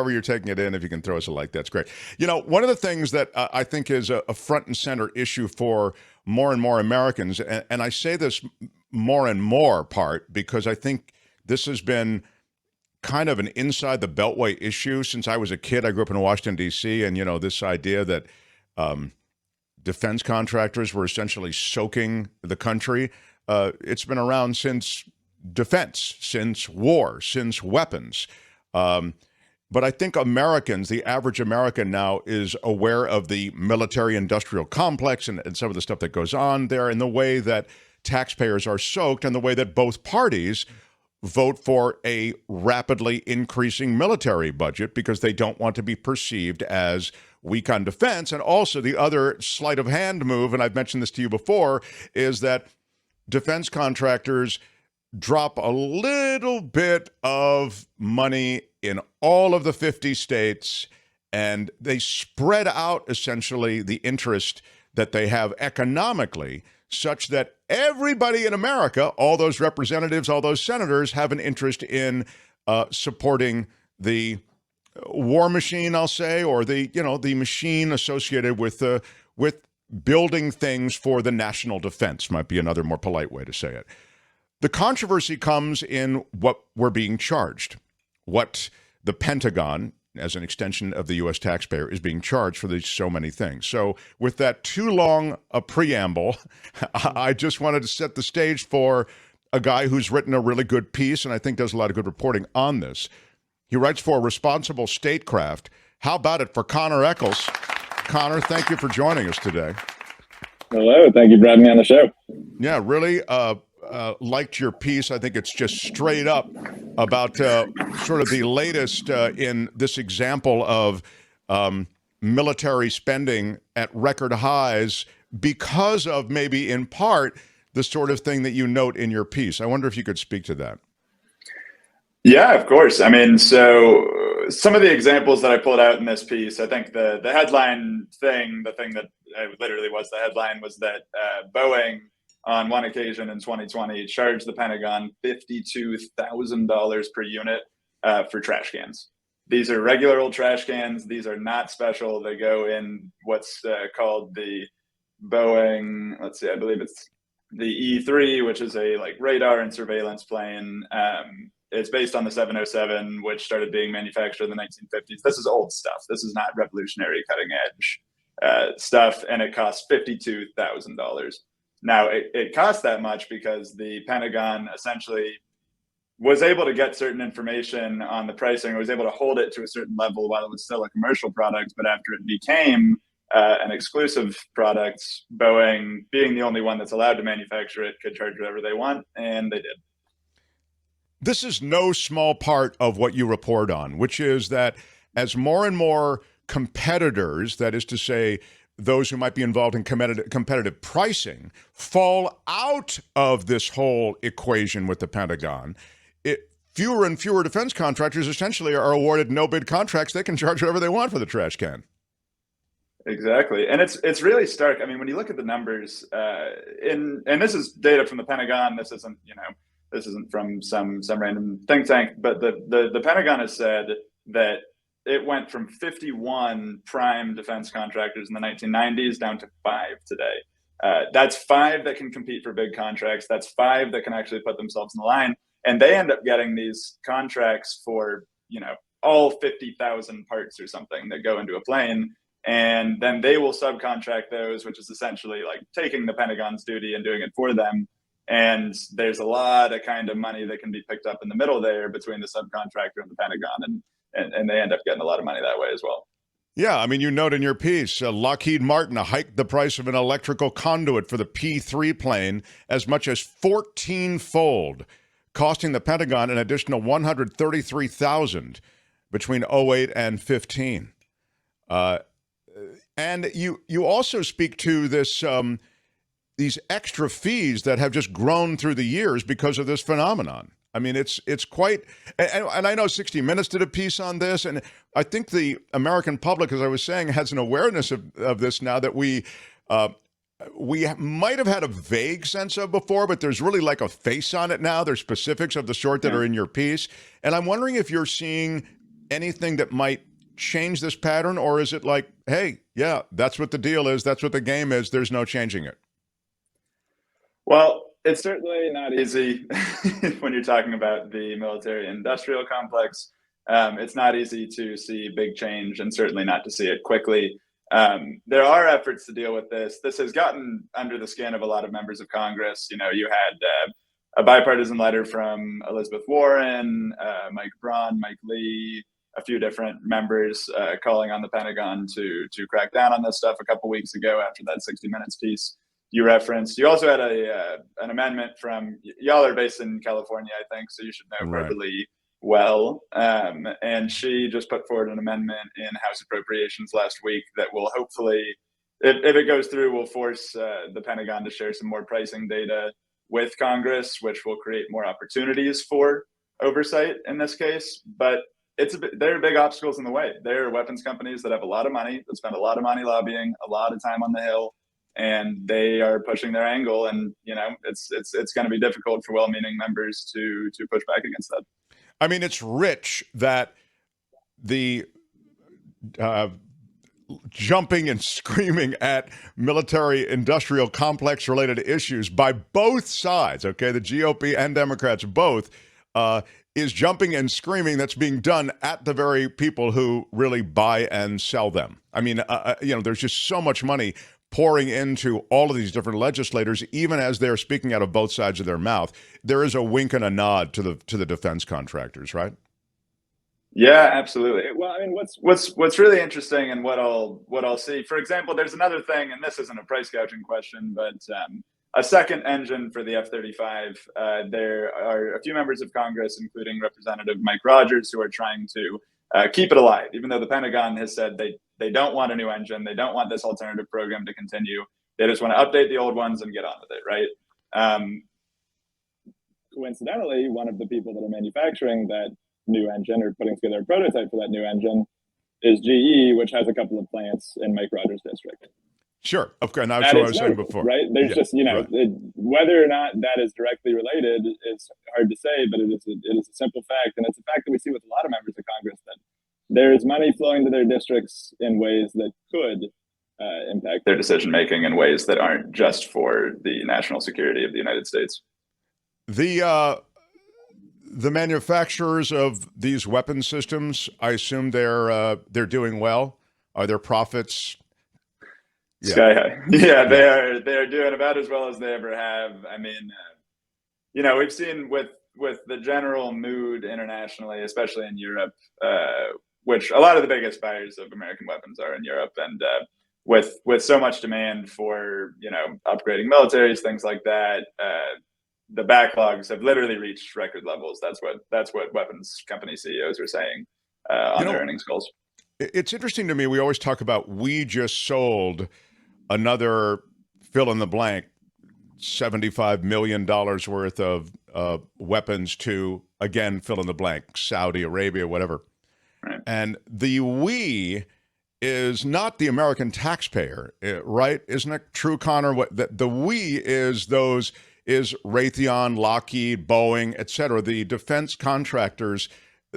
however you're taking it in, if you can throw us a like, that's great. You know, one of the things that I think is a front and center issue for more and more Americans, and I say this more and more part because I think this has been kind of an inside the Beltway issue since I was a kid. I grew up in Washington, D.C., and, you know, this idea that defense contractors were essentially soaking the country. It's been around since defense, since war, since weapons. But I think Americans, the average American now, is aware of the military-industrial complex and some of the stuff that goes on there and the way that taxpayers are soaked and the way that both parties vote for a rapidly increasing military budget because they don't want to be perceived as weak on defense. And also the other sleight of hand move, and I've mentioned this to you before, is that defense contractors drop a little bit of money in all of the 50 states, and they spread out essentially the interest that they have economically, such that everybody in America, all those representatives, all those senators, have an interest in supporting the war machine, I'll say, or the machine associated with building things for the national defense, might be another more polite way to say it. The controversy comes in what we're being charged, what the Pentagon, as an extension of the U.S. taxpayer, is being charged for these so many things. So with that too long a preamble, I just wanted to set the stage for a guy who's written a really good piece and I think does a lot of good reporting on this. He writes for Responsible Statecraft. How about it for Connor Echols? Connor, thank you for joining us today. Hello, thank you for having me on the show. Yeah, really liked your piece. I think it's just straight up about sort of the latest in this example of military spending at record highs because of maybe in part the sort of thing that you note in your piece. I wonder if you could speak to that. Yeah, of course. I mean, so some of the examples that I pulled out in this piece, I think the headline thing, the thing that literally was the headline was that Boeing on one occasion in 2020 charged the Pentagon $52,000 per unit for trash cans. These are regular old trash cans. These are not special. They go in what's called the Boeing, let's see, I believe it's the E-3, which is a like radar and surveillance plane. It's based on the 707, which started being manufactured in the 1950s. This is old stuff. This is not revolutionary, cutting edge stuff, and it costs $52,000. Now, it cost that much because the Pentagon essentially was able to get certain information on the pricing, or was able to hold it to a certain level while it was still a commercial product. But after it became an exclusive product, Boeing, being the only one that's allowed to manufacture it, could charge whatever they want, and they did. This is no small part of what you report on, which is that as more and more competitors, that is to say, those who might be involved in competitive pricing, fall out of this whole equation with the Pentagon, fewer and fewer defense contractors essentially are awarded no-bid contracts. They can charge whatever they want for the trash can. Exactly. And it's really stark. I mean, when you look at the numbers, and this is data from the Pentagon, this isn't from some random think tank, but the Pentagon has said that it went from 51 prime defense contractors in the 1990s down to 5 today. That's 5 that can compete for big contracts. That's 5 that can actually put themselves in the line. And they end up getting these contracts for, all 50,000 parts or something that go into a plane. And then they will subcontract those, which is essentially like taking the Pentagon's duty and doing it for them. And there's a lot of kind of money that can be picked up in the middle there between the subcontractor and the Pentagon. And they end up getting a lot of money that way as well. Yeah, I mean, you note in your piece, Lockheed Martin hiked the price of an electrical conduit for the P-3 plane as much as 14-fold, costing the Pentagon an additional $133,000 between 2008 and 15. And you also speak to this these extra fees that have just grown through the years because of this phenomenon. I mean, it's quite, and I know 60 Minutes did a piece on this, and I think the American public, as I was saying, has an awareness of this now that we might have had a vague sense of before, but there's really like a face on it now. There's specifics of the sort that are in your piece. And I'm wondering if you're seeing anything that might change this pattern, or is it like, hey, yeah, that's what the deal is, that's what the game is, there's no changing it? Well, it's certainly not easy when you're talking about the military industrial complex. It's not easy to see big change and certainly not to see it quickly. There are efforts to deal with this. This has gotten under the skin of a lot of members of Congress. You know, you had a bipartisan letter from Elizabeth Warren, Mike Braun, Mike Lee, a few different members calling on the Pentagon to crack down on this stuff a couple weeks ago after that 60 Minutes piece you referenced. You also had an amendment from, y'all are based in California, I think, so you should know Right. Beverly well. And she just put forward an amendment in House Appropriations last week that will hopefully, if it goes through, will force the Pentagon to share some more pricing data with Congress, which will create more opportunities for oversight in this case. But there are big obstacles in the way. There are weapons companies that have a lot of money, that spend a lot of money lobbying, a lot of time on the Hill, and they are pushing their angle. And you know, it's going to be difficult for well-meaning members to push back against that. I mean, it's rich that the jumping and screaming at military industrial complex related issues by both sides, okay, the GOP and Democrats both, is jumping and screaming that's being done at the very people who really buy and sell them. I mean, you know, there's just so much money pouring into all of these different legislators, even as they're speaking out of both sides of their mouth. There is a wink and a nod to the defense contractors, right? Yeah, absolutely. Well, I mean, what's really interesting, and what I'll see, for example, there's another thing, and this isn't a price gouging question, but a second engine for the F-35. There are a few members of Congress, including Representative Mike Rogers, who are trying to keep it alive, even though the Pentagon has said they don't want a new engine, they don't want this alternative program to continue. They just want to update the old ones and get on with it, right? Coincidentally, one of the people that are manufacturing that new engine, or putting together a prototype for that new engine, is GE, which has a couple of plants in Mike Rogers' district. Sure. Okay. Now, that's what I was saying before. Right? There's just, you know, right. Whether or not that is directly related is hard to say, but it is a simple fact. And it's a fact that we see with a lot of members of Congress, that there is money flowing to their districts in ways that could impact their decision making in ways that aren't just for the national security of the United States. The manufacturers of these weapon systems, I assume they're doing well. Are their profits sky high? Yeah, they are doing about as well as they ever have. I mean, you know, we've seen with the general mood internationally, especially in Europe, which a lot of the biggest buyers of American weapons are in Europe, and with so much demand for, you know, upgrading militaries, things like that. The backlogs have literally reached record levels. That's what weapons company CEOs are saying on their earnings calls. It's interesting to me. We always talk about, we just sold another fill in the blank $75 million worth of weapons to, again, fill in the blank, Saudi Arabia, whatever. Right. And the we is not the American taxpayer, right? Isn't it true, Connor? What the we is Raytheon, Lockheed, Boeing, et cetera, the defense contractors.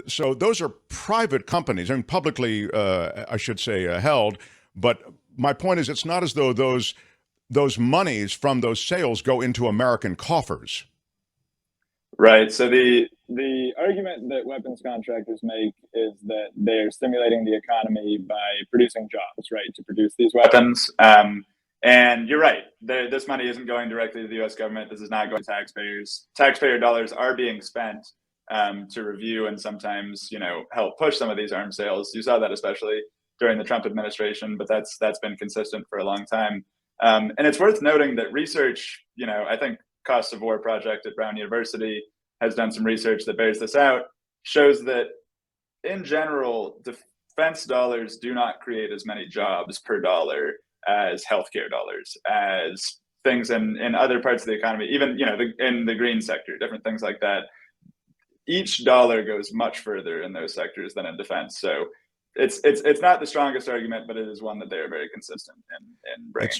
So those are private companies, I mean, publicly, I should say, held. But my point is, it's not as though those monies from those sales go into American coffers. Right. So the argument that weapons contractors make is that they're stimulating the economy by producing jobs, right, to produce these weapons. And you're right. This money isn't going directly to the U.S. government. This is not going to taxpayers. Taxpayer dollars are being spent to review and sometimes, you know, help push some of these arms sales. You saw that especially during the Trump administration, but that's been consistent for a long time. And it's worth noting that research, you know, I think Cost of War Project at Brown University has done some research that bears this out, shows that in general, defense dollars do not create as many jobs per dollar as healthcare dollars, as things in other parts of the economy, even, you know, in the green sector, different things like that. Each dollar goes much further in those sectors than in defense. So it's not the strongest argument, but it is one that they are very consistent in bringing.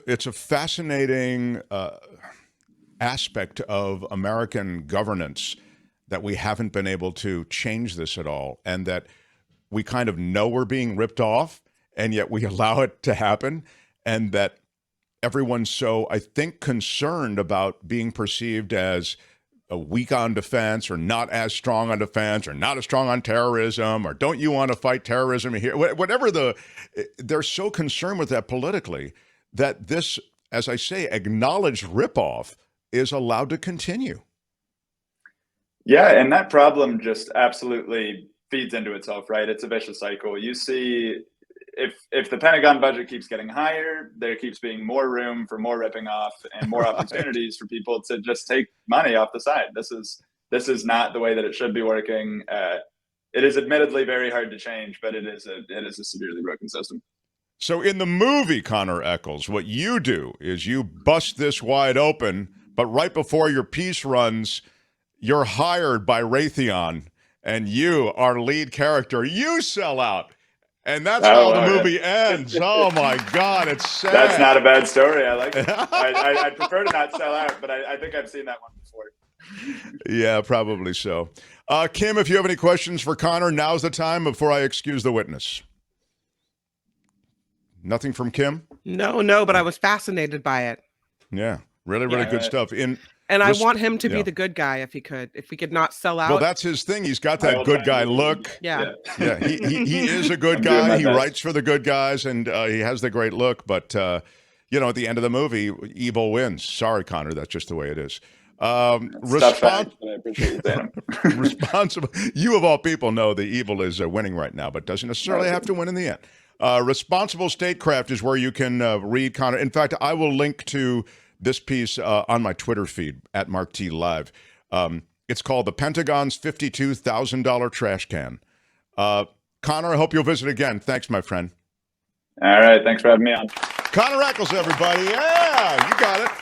It's a fascinating aspect of American governance that we haven't been able to change this at all, and that we kind of know we're being ripped off, and yet we allow it to happen, and that everyone's so, I think, concerned about being perceived as a weak on defense, or not as strong on defense, or not as strong on terrorism, or don't you want to fight terrorism here? Whatever they're so concerned with that politically that this, as I say, acknowledged ripoff is allowed to continue. Yeah, and that problem just absolutely feeds into itself, right? It's a vicious cycle. You see, if the Pentagon budget keeps getting higher, there keeps being more room for more ripping off and more opportunities for people to just take money off the side. This is not the way that it should be working. It is admittedly very hard to change, but it is a severely broken system. So in the movie, Connor Echols, what you do is you bust this wide open, but right before your piece runs, you're hired by Raytheon, and you, our lead character, you sell out. And that's how the movie ends. Oh, my God, it's sad. That's not a bad story. I like it. I'd prefer to not sell out, but I think I've seen that one before. Yeah, probably so. Kim, if you have any questions for Connor, now's the time before I excuse the witness. Nothing from Kim? No, but I was fascinated by it. Yeah, really good stuff. And I want him to be the good guy if we could not sell out. Well, that's his thing. He's got that good guy look. Yeah. He is a good guy. He writes for the good guys, and he has the great look. But, at the end of the movie, evil wins. Sorry, Connor. That's just the way it is. Responsible. You, of all people, know the evil is winning right now, but doesn't necessarily have to win in the end. Responsible Statecraft is where you can read Connor. In fact, I will link to this piece on my Twitter feed at Mark T Live. It's called The Pentagon's $52,000 Trash Can. Connor, I hope you'll visit again. Thanks, my friend. All right. Thanks for having me on. Connor Echols, everybody. Yeah, you got it.